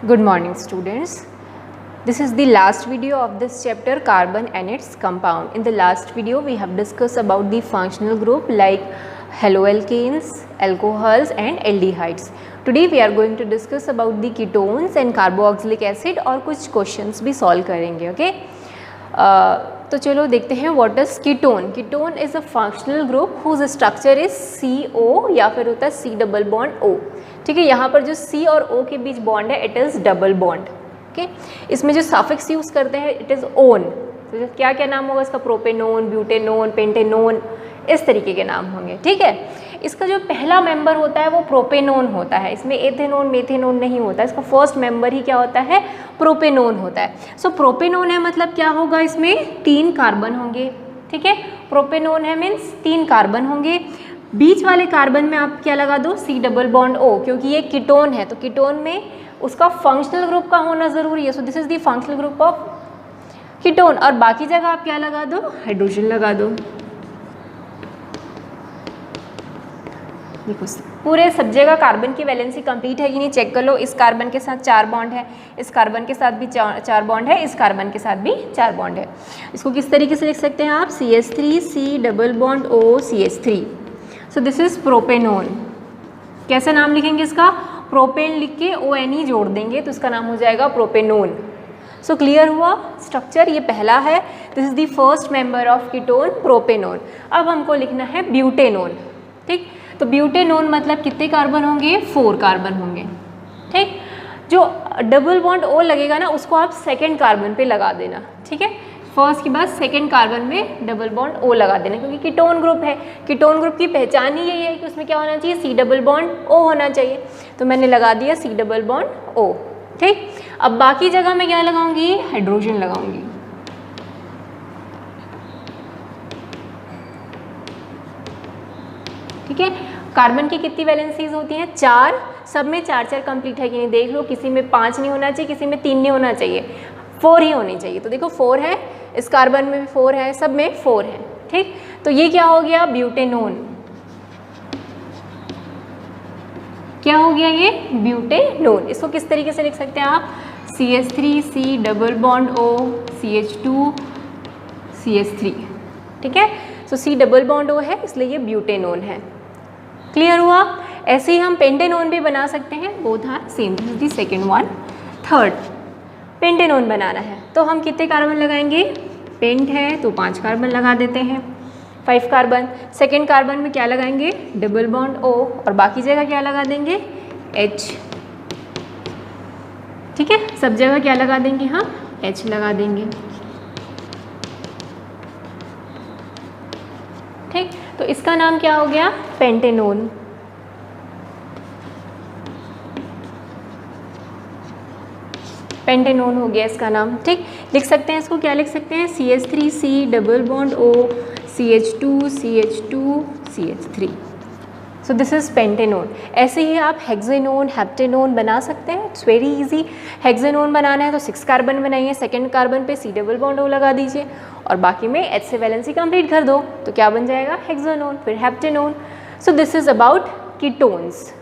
Good morning students. This is the last video of this chapter, carbon and its compound. In the last video we have discussed about the functional group like haloalkanes, alcohols and aldehydes. Today we are going to discuss about the ketones and carboxylic acid और कुछ questions भी solve करेंगे. Okay? तो चलो देखते हैं what is ketone. Ketone is a functional group whose structure is CO या फिर होता है C double bond O. ठीक है, यहाँ पर जो C और O के बीच बॉन्ड है it is double bond. Okay, इसमें जो सफिक्स यूज़ करते हैं इट इज़ ओन. तो क्या क्या नाम होगा इसका? प्रोपेनोन, ब्यूटेनोन, पेंटेनोन, इस तरीके के नाम होंगे. ठीक है, इसका जो पहला मेंबर होता है वो प्रोपेनोन होता है. इसमें एथेनोन मेथेनोन नहीं होता. इसका फर्स्ट मेंबर ही क्या होता है? प्रोपेनोन होता है. सो प्रोपेनोन है मतलब क्या होगा? इसमें 3 कार्बन होंगे. ठीक है, प्रोपेनोन है मीन्स 3 कार्बन होंगे. बीच वाले कार्बन में आप क्या लगा दो? C डबल बॉन्ड O, क्योंकि ये कीटोन है तो कीटोन में उसका फंक्शनल ग्रुप का होना ज़रूरी है. So this is the functional group of ketone. और बाकी जगह आप क्या लगा दो? हाइड्रोजन लगा दो. देखो पूरे सब जगह कार्बन की वैलेंसी कंप्लीट है कि नहीं चेक कर लो. इस कार्बन के साथ 4 बॉन्ड है, इस कार्बन के साथ भी 4 बॉन्ड है, इस कार्बन के साथ भी 4 बॉन्ड है. इसको किस तरीके से लिख सकते हैं आप? CH3 C double bond O CH3. So this is propanone. कैसा नाम लिखेंगे इसका? प्रोपेन लिख के ONE जोड़ देंगे तो इसका नाम हो जाएगा प्रोपेनोन. सो क्लियर हुआ स्ट्रक्चर? ये पहला है. This is the first member of ketone propanone. अब हमको लिखना है ब्यूटेनोन. ठीक, तो ब्यूटेनोन मतलब कितने कार्बन होंगे? 4 कार्बन होंगे. ठीक, जो डबल बॉन्ड O लगेगा ना उसको आप सेकेंड कार्बन पे लगा देना. ठीक है, फर्स्ट के बाद सेकेंड कार्बन में डबल बॉन्ड O लगा देना, क्योंकि कीटोन ग्रुप है. कीटोन ग्रुप की पहचान ही यही है कि उसमें क्या होना चाहिए? C डबल बॉन्ड O होना चाहिए. तो मैंने लगा दिया C डबल बॉन्ड O. ठीक, अब बाकी जगह मैं क्या लगाऊंगी? हाइड्रोजन लगाऊंगी. ठीक है, कार्बन की कितनी वैलेंसीज होती हैं? 4. सब में 4 कंप्लीट है कि नहीं देख लो. किसी में 5 नहीं होना चाहिए, किसी में 3 नहीं होना चाहिए, 4 ही होनी चाहिए. तो देखो 4 है, इस कार्बन में भी 4 है, सब में 4 है. ठीक, तो ये क्या हो गया? ब्यूटेनोन. क्या हो गया ये? ब्यूटेनोन. इसको किस तरीके से लिख सकते हैं आप? CH3 C double bond O CH2 CH3. ठीक है, सो C डबल बॉन्ड O है इसलिए ये ब्यूटेनोन है. क्लियर हुआ? ऐसे ही हम पेंटेनोन भी बना सकते हैं. Both are same. This is the second one. Third pentanone बनाना है तो हम कितने कार्बन लगाएंगे? पेंट है तो 5 कार्बन लगा देते हैं. 5 कार्बन. सेकेंड कार्बन में क्या लगाएंगे? डबल बॉन्ड O और बाकी जगह क्या लगा देंगे? H. ठीक है, सब जगह क्या लगा देंगे? हम H लगा देंगे. ठीक, तो इसका नाम क्या हो गया? पेंटेनोन. पेंटेनोन हो गया इसका नाम. ठीक, लिख सकते हैं इसको. क्या लिख सकते हैं? CH3 C double bond O CH2 CH2 CH3. So this is pentanone. ऐसे ही आप हेक्सेनोन हेप्टेनोन बना सकते हैं. It's very easy. हेक्सेनोन बनाना है तो 6 कार्बन बनाइए, सेकेंड कार्बन पे C डबल बॉन्ड O लगा दीजिए और बाकी में H से वैलेंसी कंप्लीट कर दो तो क्या बन जाएगा? हेक्सेनोन, फिर heptanone. So this is about ketones.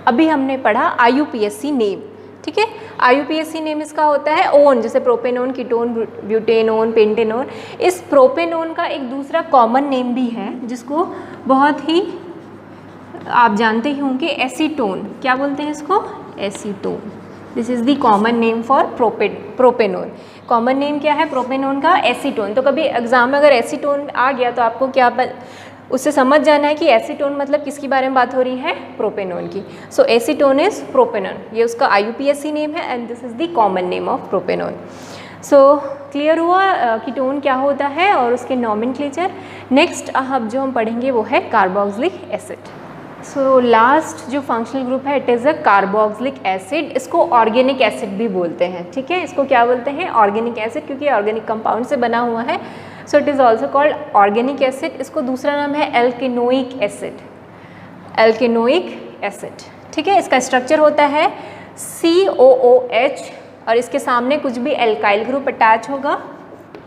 अभी हमने पढ़ा IUPAC नेम. ठीक है, IUPAC नेम इसका होता है ओन, जैसे प्रोपेनोन, कीटोन, ब्यूटेनोन, पेंटेनोन. इस प्रोपेनोन का एक दूसरा कॉमन नेम भी है जिसको बहुत ही आप जानते ही होंगे, एसीटोन. क्या बोलते हैं इसको? Acetone. This is the common name for propanone. Common name क्या है प्रोपेनोन का? एसीटोन. तो कभी एग्जाम में अगर एसीटोन आ गया तो आपको क्या उससे समझ जाना है कि एसीटोन मतलब किसके बारे में बात हो रही है? प्रोपेनोन की. सो एसीटोन इज प्रोपेनोन. ये उसका IUPAC नेम है and this is the common name of propanone. So clear हुआ कीटोन क्या होता है और उसके नॉमेनक्लेचर. नेक्स्ट अब जो हम पढ़ेंगे वो है कार्बोक्सिलिक एसिड. सो लास्ट जो फंक्शनल ग्रुप है it is a carboxylic acid. इसको ऑर्गेनिक एसिड भी बोलते हैं. ठीक है, इसको क्या बोलते हैं? ऑर्गेनिक एसिड, क्योंकि ऑर्गेनिक कंपाउंड से बना हुआ है. So it is also called organic acid. इसको दूसरा नाम है एल्केनोइक एसिड. एल्केनोइक एसिड. ठीक है, इसका स्ट्रक्चर होता है COOH और इसके सामने कुछ भी एल्काइल ग्रुप अटैच होगा.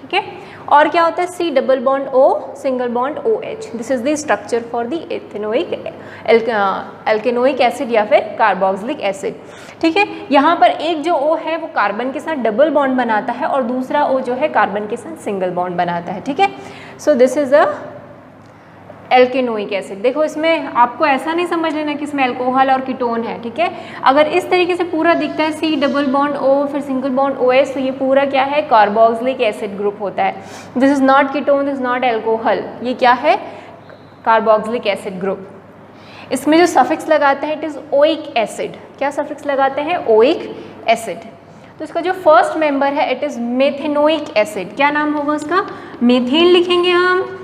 ठीक है, और क्या होता है C double bond O single bond O H. This is the structure for the ethanoic alkanoic acid या फिर कार्बोक्सिलिक एसिड। ठीक है, यहाँ पर एक जो ओ है वो कार्बन के साथ डबल बॉन्ड बनाता है और दूसरा ओ जो है कार्बन के साथ सिंगल बॉन्ड बनाता है। ठीक है, so this is a alkanoic acid. देखो इसमें आपको ऐसा नहीं समझ लेना कि इसमें अल्कोहल और कीटोन है। ठीक है, अगर इस तरीके से पूरा दिखता है सी डबल बॉन्ड ओ फिर सिंगल बॉन्ड ओ एच, तो ये पूरा क्या है, कार्बोक्सिलिक एसिड ग्रुप होता है। This is not ketone, this is not alcohol, ये क्या है, कार्बोक्सिलिक एसिड ग्रुप। इसमें जो सफिक्स लगाते हैं इट इज़ ओइक एसिड। क्या सफिक्स लगाते हैं, ओइक एसिड। तो इसका जो फर्स्ट मेंबर है इट इज़ मेथेनोइक एसिड। क्या नाम होगा उसका, मेथेन लिखेंगे हम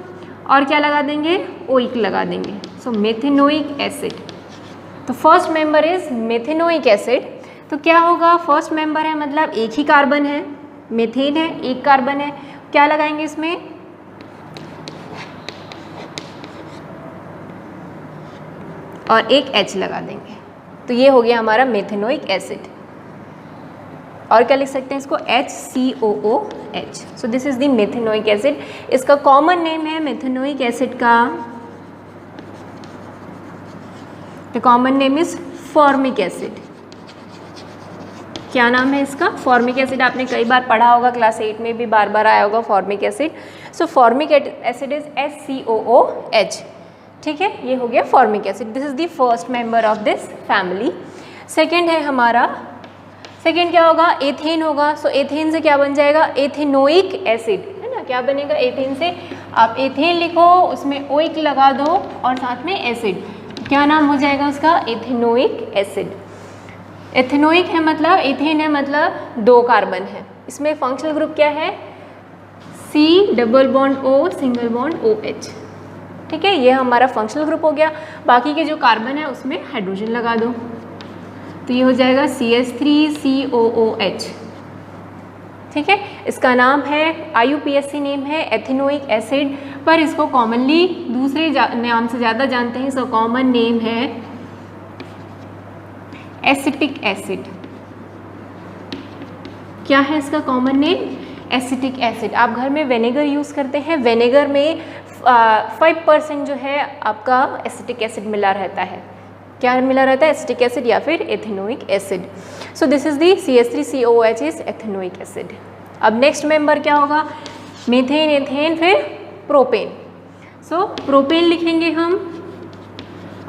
और क्या लगा देंगे, ओइक लगा देंगे। सो मेथेनोइक एसिड। तो first member is methanoic acid. तो क्या होगा, फर्स्ट मेंबर है मतलब एक ही कार्बन है, मेथेन है, एक कार्बन है, क्या लगाएंगे इसमें, और एक H लगा देंगे। तो ये हो गया हमारा मेथेनोइक एसिड। और क्या लिख सकते हैं इसको, HCOOH। So this is the methanoic acid. इसका कॉमन नेम है मेथेनोइक एसिड का, the common name is formic acid. क्या नाम है इसका, फॉर्मिक एसिड। आपने कई बार पढ़ा होगा, क्लास 8 में भी बार बार आया होगा formic acid. So formic acid is HCOOH। ठीक है, ये हो गया formic acid. This is the first member of this family. Second है हमारा, सेकेंड क्या होगा, एथेन होगा। सो एथेन से क्या बन जाएगा, एथेनोइक एसिड, है ना। क्या बनेगा, एथेन से आप एथेन लिखो, उसमें ओइक लगा दो और साथ में एसिड, क्या नाम हो जाएगा उसका, एथेनोइक एसिड। एथेनोइक है मतलब, एथेन है मतलब दो कार्बन है। इसमें फंक्शनल ग्रुप क्या है, C double bond O single bond O H. ठीक है, ये हमारा फंक्शनल ग्रुप हो गया। बाकी के जो कार्बन है उसमें हाइड्रोजन लगा दो, तो ये हो जाएगा CH3COOH। ठीक है, इसका नाम है, IUPAC नेम है एथेनोइक एसिड, पर इसको कॉमनली दूसरे नाम से ज़्यादा जानते हैं। इसका कॉमन नेम है एसिटिक एसिड। क्या है इसका कॉमन नेम, एसिटिक एसिड। आप घर में विनेगर यूज़ करते हैं, विनेगर में 5% जो है आपका एसिटिक एसिड मिला रहता है। क्या मिला रहता है, एसिटिक एसिड या फिर ethanoic acid. So this is the CH3COOH is ethanoic acid. अब नेक्स्ट मेंबर क्या होगा, मीथेन, एथेन, फिर प्रोपेन। सो प्रोपेन लिखेंगे हम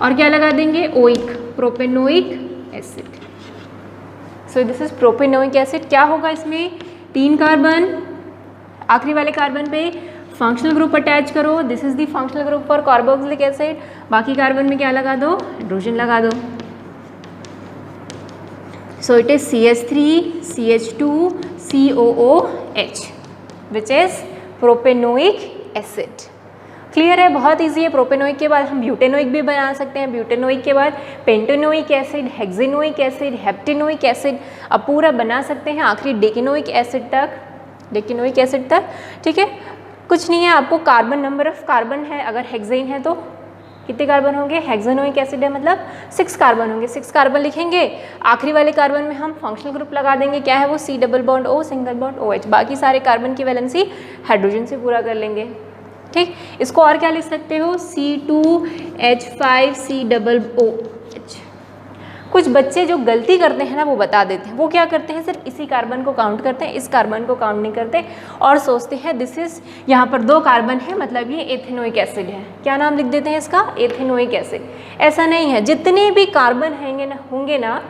और क्या लगा देंगे, oic, propanoic acid. So this is propanoic acid. क्या होगा इसमें, 3 कार्बन, आखिरी वाले कार्बन पे फंक्शनल ग्रुप अटैच करो। This is the functional group for carboxylic acid. बाकी कार्बन में क्या लगा दो, हाइड्रोजन लगा दो। So it is CH3CH2COOH which is propanoic acid. Clear है, बहुत इजी है। प्रोपेनोइक के बाद हम ब्यूटेनोइक भी बना सकते हैं, ब्यूटेनोइक के बाद पेंटेनोइक एसिड, हेक्सेनोइक एसिड, हेप्टेनोइक एसिड, अब पूरा बना सकते हैं आखिरी डेकेनोइक एसिड तक, डेकेनोइक एसिड तक। ठीक है, कुछ नहीं है, आपको कार्बन, नंबर ऑफ कार्बन है, अगर हेक्सेन है तो कितने कार्बन होंगे, हेक्सेनोइक एसिड है मतलब 6 कार्बन होंगे, 6 कार्बन लिखेंगे। आखिरी वाले कार्बन में हम फंक्शनल ग्रुप लगा देंगे, क्या है वो, C double bond O single bond O H. बाकी सारे कार्बन की वैलेंसी हाइड्रोजन से पूरा कर लेंगे। ठीक, इसको और क्या लिख सकते हो, C2H5COOH। कुछ बच्चे जो गलती करते हैं ना वो बता देते हैं, वो क्या करते हैं, सिर्फ इसी कार्बन को काउंट करते हैं, इस कार्बन को काउंट नहीं करते और सोचते हैं दिस इज, यहाँ पर 2 कार्बन है मतलब ये एथेनोइक एसिड है। क्या नाम लिख देते हैं इसका, एथेनोइक एसिड। ऐसा नहीं है, जितने भी कार्बन होंगे ना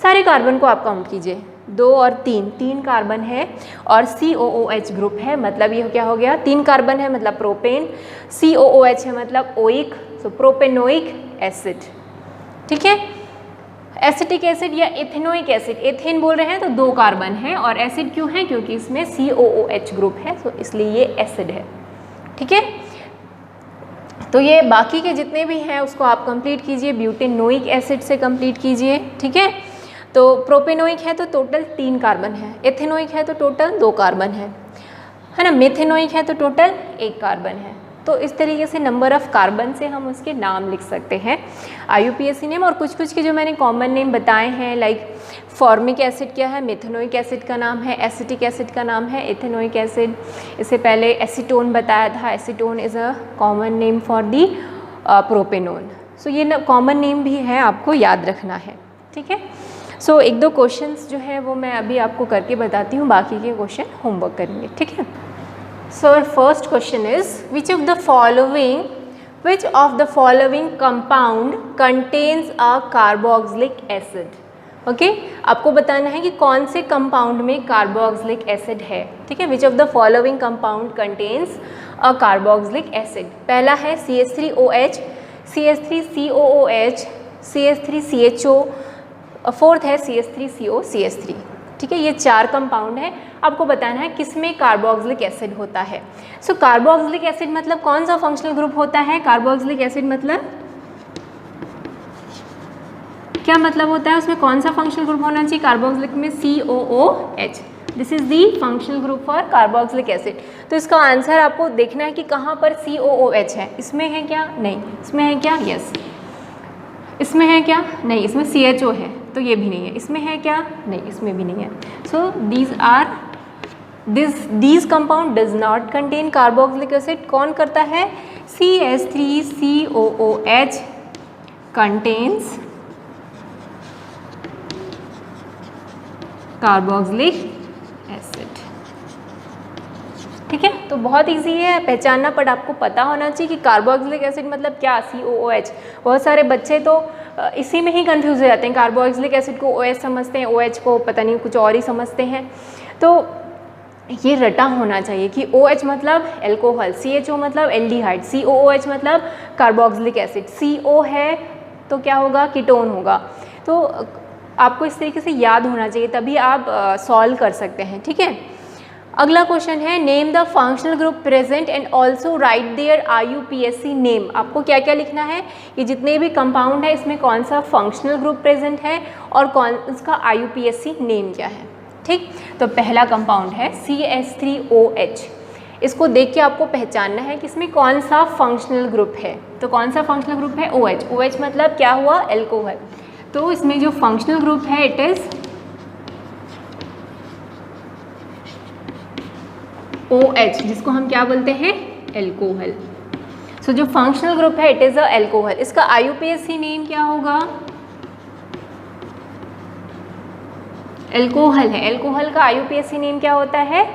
सारे कार्बन को आप काउंट कीजिए, 2 और 3 कार्बन है और COOH ग्रुप है, मतलब ये क्या हो गया, 3 कार्बन है मतलब प्रोपेन, COOH है मतलब ओइक, सो प्रोपेनोइक एसिड। ठीक है, एसिटिक एसिड या एथेनोइक एसिड, एथेन बोल रहे हैं तो 2 कार्बन है और एसिड क्यों है, क्योंकि इसमें COOH ग्रुप है, तो इसलिए ये एसिड है। ठीक है, तो ये बाकी के जितने भी हैं उसको आप कंप्लीट कीजिए, ब्यूटेनोइक एसिड से कंप्लीट कीजिए। ठीक है, तो प्रोपेनोइक है तो टोटल 3 कार्बन है, एथेनोइक है तो टोटल 2 कार्बन है ना, मेथेनोइक है तो टोटल 1 कार्बन है। तो इस तरीके से नंबर ऑफ़ कार्बन से हम उसके नाम लिख सकते हैं IUPAC नेम। और कुछ कुछ के जो मैंने कॉमन नेम बताए हैं, लाइक फॉर्मिक एसिड क्या है, मेथनोइक एसिड का नाम है, एसिटिक एसिड का नाम है एथेनोइक एसिड। इससे पहले एसीटोन बताया था, acetone is a common name for the propanone. So ये कॉमन नेम भी है, आपको याद रखना है, ठीक है। सो एक दो क्वेश्चंस जो है वो मैं अभी आपको करके बताती हूँ, बाकी के क्वेश्चन होमवर्क करेंगे, ठीक है। So first question is which of the following compound contains a carboxylic acid. Okay, आपको बताना है कि कौन से कंपाउंड में कार्बोक्सिलिक एसिड है, ठीक है। Which of the following compound contains a carboxylic acid. पहला है CH3OH, CH3COOH, CH3CHO, फोर्थ है CH3CO, CH3, ठीक है। ये 4 कंपाउंड है, आपको बताना है किसमें कार्बोक्सिलिक एसिड होता है। सो कार्बोक्सिलिक एसिड मतलब कौन सा फंक्शनल ग्रुप होता है? कार्बोक्सिलिक एसिड मतलब क्या मतलब होता है, उसमें कौन सा फंक्शनल ग्रुप होना चाहिए? कार्बोक्सिलिक में COOH, this is the functional group for carboxylic acid. तो इसका आंसर आपको देखना है कि कहाँ पर COOH है, इसमें है क्या? नहीं। इसमें है क्या? यस। इसमें है क्या? नहीं। इसमें CHO है, तो ये भी नहीं है। इसमें है क्या? नहीं, इसमें भी नहीं है। सो these compound does not contain carboxylic acid। कौन करता है? CH3COOH contains कार्बोक्सिलिक एसिड, ठीक है। तो बहुत इजी है पहचानना, बट आपको पता होना चाहिए कि कार्बोक्सिलिक एसिड मतलब क्या, COOH। बहुत सारे बच्चे तो इसी में ही कंफ्यूज हो जाते हैं, कार्बोक्सिलिक एसिड को OH समझते हैं, OH को पता नहीं कुछ और ही समझते हैं। तो ये रटा होना चाहिए कि OH मतलब एल्कोहल, CHO मतलब एल्डिहाइड, COOH मतलब कार्बोक्सिलिक एसिड, CO है तो क्या होगा? कीटोन होगा। तो आपको इस तरीके से याद होना चाहिए, तभी आप सॉल्व कर सकते हैं, ठीक है। अगला क्वेश्चन है name the functional group present and also write there IUPAC name. आपको क्या क्या लिखना है? ये जितने भी कंपाउंड है इसमें कौन सा फंक्शनल ग्रुप प्रेजेंट है और कौन उसका IUPAC नेम क्या है, ठीक। तो पहला कंपाउंड है CH3OH। इसको देख के आपको पहचानना है कि इसमें कौन सा फंक्शनल ग्रुप है। तो कौन सा फंक्शनल ग्रुप है? OH। OH मतलब क्या हुआ? एल्कोहल। तो इसमें जो फंक्शनल ग्रुप है इट इज OH, जिसको हम क्या बोलते हैं? एल्कोहल। सो जो फंक्शनल ग्रुप है इट इज अ एल्कोहल। इसका IUPAC नेम क्या होगा? एल्कोहल है। एल्कोहल का IUPAC नेम क्या होता है?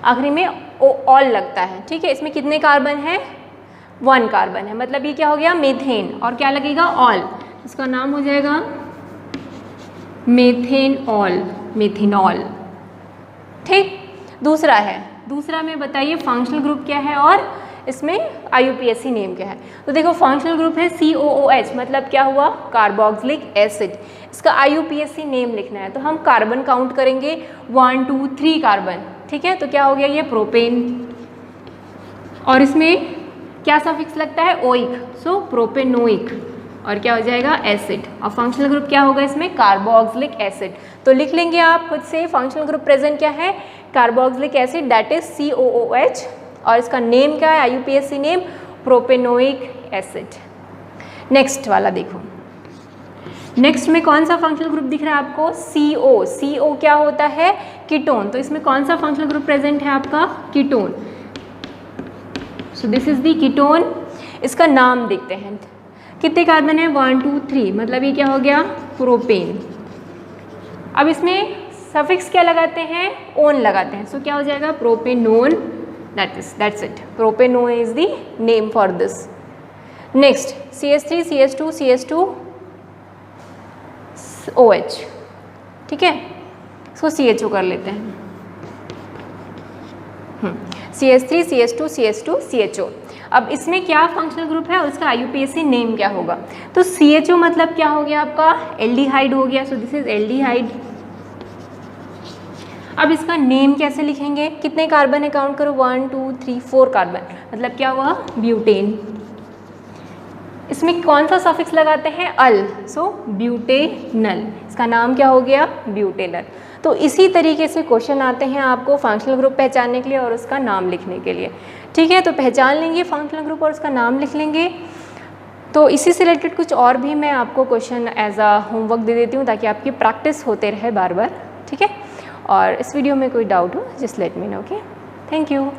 आखिरी में ऑल लगता है, ठीक है। इसमें कितने कार्बन है? 1 कार्बन है, मतलब ये क्या हो गया? मीथेन। और क्या लगेगा? ऑल। इसका नाम हो जाएगा मेथेनॉल, मेथेनॉल, ठीक। दूसरा है, दूसरा में बताइए फंक्शनल ग्रुप क्या है और इसमें IUPAC नेम क्या है। तो देखो फंक्शनल ग्रुप है COOH, मतलब क्या हुआ? Carboxylic acid. इसका IUPAC नेम लिखना है, तो हम कार्बन काउंट करेंगे 1 2 3 कार्बन, ठीक है। तो क्या हो गया? ये प्रोपेन। और इसमें क्या सफिक्स लगता है? ओइक, सो प्रोपेनोइक। और क्या हो जाएगा? एसिड। और फंक्शनल ग्रुप क्या होगा इसमें? Carboxylic acid. तो लिख लेंगे आप खुद से, फंक्शनल ग्रुप प्रेजेंट क्या है? Carboxylic acid, that is COOH। और इसका नेम क्या है? IUPAC name propanoic acid. Next वाला देखो, नेक्स्ट में कौन सा फंक्शनल ग्रुप दिख रहा है आपको? CO। CO क्या होता है? कीटोन। तो इसमें कौन सा फंक्शनल ग्रुप प्रेजेंट है आपका? Ketone. So this is the ketone. इसका नाम देखते हैं, कितने कार्बन है? 1 2 3, मतलब ये क्या हो गया? प्रोपेन। अब इसमें सफिक्स क्या लगाते हैं? ओन लगाते हैं। सो क्या हो जाएगा? Propanone, that's it. Propanone is the name for this. Next CH3 CH2 CH2 OH, ठीक है। इसको CHO कर लेते हैं। CH3 CH2 CH2 CHO। अब इसमें क्या फंक्शनल ग्रुप है और उसका IUPAC नेम क्या होगा? तो CHO मतलब क्या हो गया आपका? एल्डिहाइड हो गया। सो दिस इज एल्डिहाइड। अब इसका नेम कैसे लिखेंगे? कितने कार्बन है? काउंट करो, 1 2 3 4 कार्बन, मतलब क्या हुआ? ब्यूटेन। इसमें कौन सा सफिक्स लगाते हैं? अल, सो ब्यूटेनल। इसका नाम क्या हो गया? ब्यूटेनल। तो इसी तरीके से क्वेश्चन आते हैं आपको फंक्शनल ग्रुप पहचानने के लिए और उसका नाम लिखने के लिए। ठीक है, तो पहचान लेंगे फंक्शनल ग्रुप और उसका नाम लिख लेंगे। तो इसी से रिलेटेड कुछ और भी मैं आपको क्वेश्चन एज अ होमवर्क दे देती हूँ ताकि आपकी प्रैक्टिस होते रहे बार बार, ठीक है। और इस वीडियो में कोई डाउट हो just let me know, okay. Thank you.